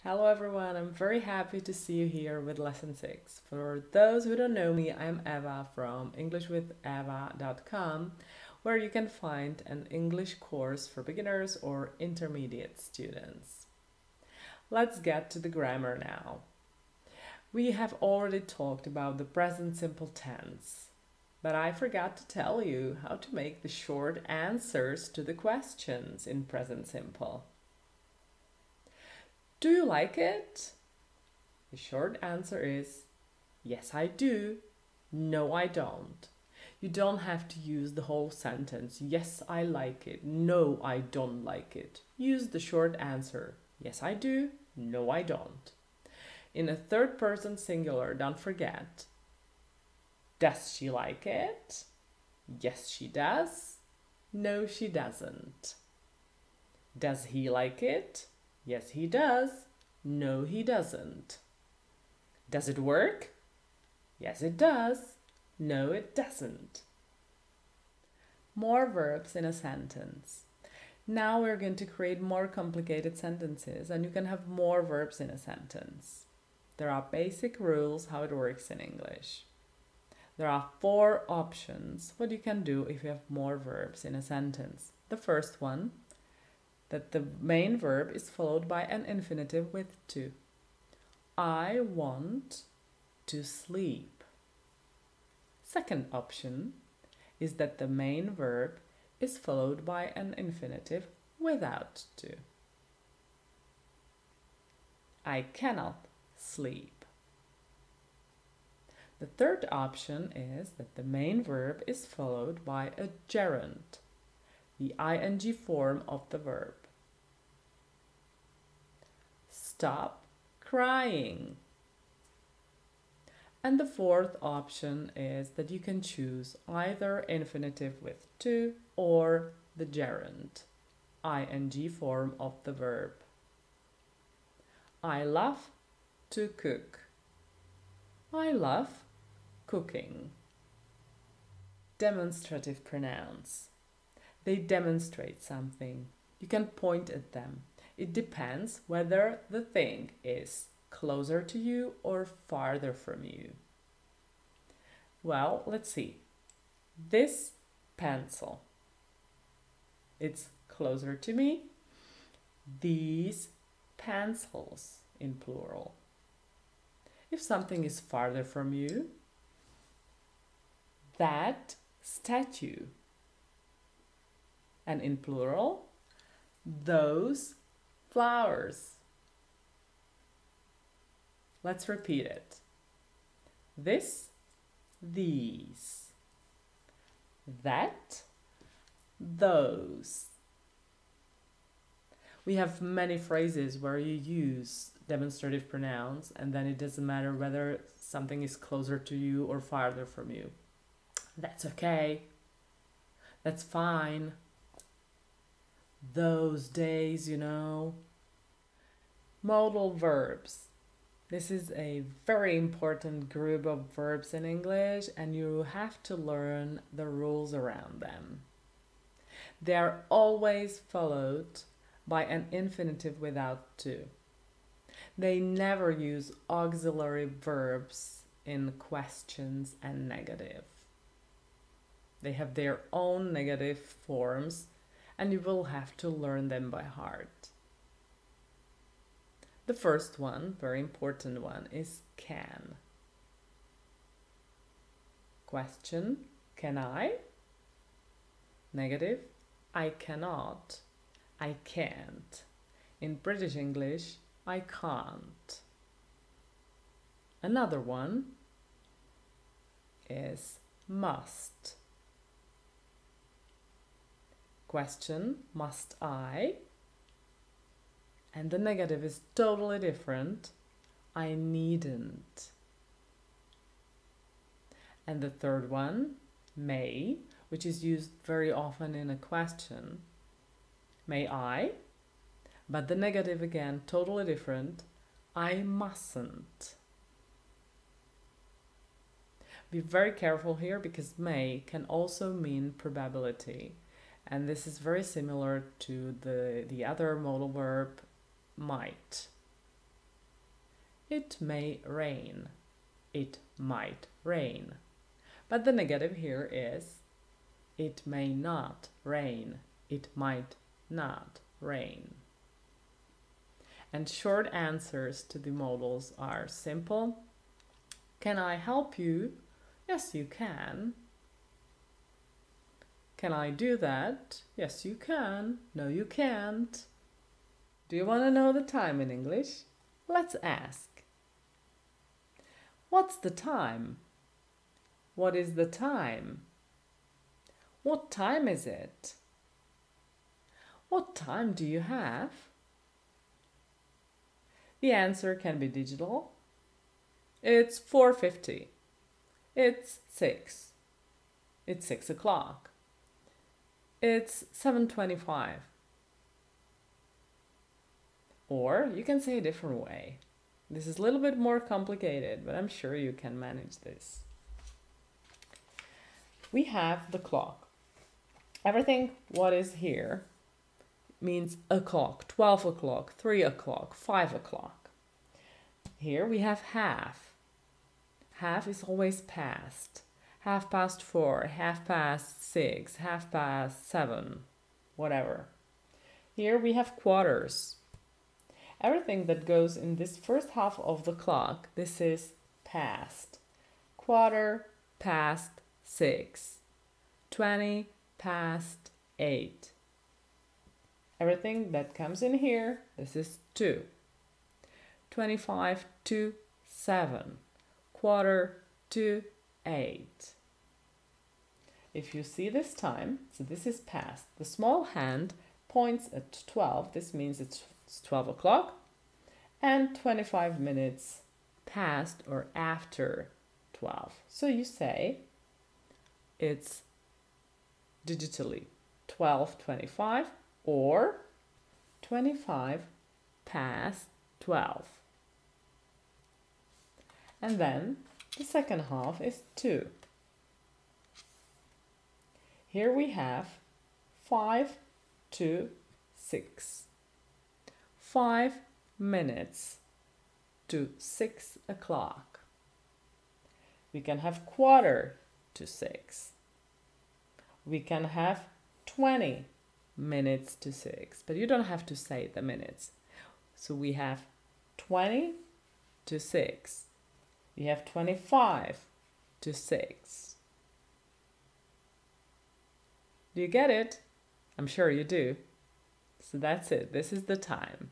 Hello everyone, I'm very happy to see you here with lesson 6. For those who don't know me, I'm Eva from EnglishWithEva.com, where you can find an English course for beginners or intermediate students. Let's get to the grammar now. We have already talked about the present simple tense, but I forgot to tell you how to make the short answers to the questions in present simple. Do you like it? The short answer is yes, I do. No, I don't. You don't have to use the whole sentence. Yes, I like it. No, I don't like it. Use the short answer. Yes, I do. No, I don't. In a third person singular, don't forget. Does she like it? Yes, she does. No, she doesn't. Does he like it? Yes, he does. No, he doesn't. Does it work? Yes, it does. No, it doesn't. More verbs in a sentence. Now we're going to create more complicated sentences, and you can have more verbs in a sentence. There are basic rules how it works in English. There are 4 options what you can do if you have more verbs in a sentence. The first one, that the main verb is followed by an infinitive with to. I want to sleep. Second option is that the main verb is followed by an infinitive without to. I cannot sleep. The third option is that the main verb is followed by a gerund, the ing form of the verb. Stop crying. And the fourth option is that you can choose either infinitive with to or the gerund, ing form of the verb. I love to cook. I love cooking. Demonstrative pronouns. They demonstrate something. You can point at them. It depends whether the thing is closer to you or farther from you. Well, let's see. This pencil, it's closer to me. These pencils in plural. If something is farther from you, that statue. And in plural, those flowers. Let's repeat it. This, these. That, those. We have many phrases where you use demonstrative pronouns and then it doesn't matter whether something is closer to you or farther from you. That's okay. That's fine. Those days, you know. Modal verbs. This is a very important group of verbs in English and you have to learn the rules around them. They are always followed by an infinitive without to. They never use auxiliary verbs in questions and negative. They have their own negative forms and you will have to learn them by heart. The first one, very important one, is can. Question, can I? Negative, I cannot. I can't. In British English, I can't. Another one is must. Question, must I? And the negative is totally different. I needn't. And the third one, may, which is used very often in a question. May I? But the negative again, totally different. I mustn't. Be very careful here because may can also mean probability. And this is very similar to the other modal verb might. It may rain. It might rain. But the negative here is it may not rain. It might not rain. And short answers to the modals are simple. Can I help you? Yes, you can. Can I do that? Yes, you can. No, you can't. Do you want to know the time in English? Let's ask. What's the time? What is the time? What time is it? What time do you have? The answer can be digital. It's 4:50. It's 6. It's 6 o'clock. It's 7:25. Or you can say a different way. This is a little bit more complicated, but I'm sure you can manage this. We have the clock. Everything what is here means o'clock, 12 o'clock, 3 o'clock, 5 o'clock. Here we have half. Half is always past. 4:30, 6:30, 7:30, whatever. Here we have quarters. Everything that goes in this first half of the clock, this is past. 6:15, 8:20. Everything that comes in here, this is 2. 7:25, 7:45. If you see this time, so this is past. The small hand points at 12. This means it's 12 o'clock and 25 minutes past or after 12. So you say it's digitally 12:25 or 12:25. And then the second half is 2. Here we have 5 to 6. 5 minutes to 6 o'clock. We can have 5:45. We can have 20 minutes to 6, but you don't have to say the minutes. So we have 20 to 6. We have 25 to 6. Do you get it? I'm sure you do. So that's it. This is the time.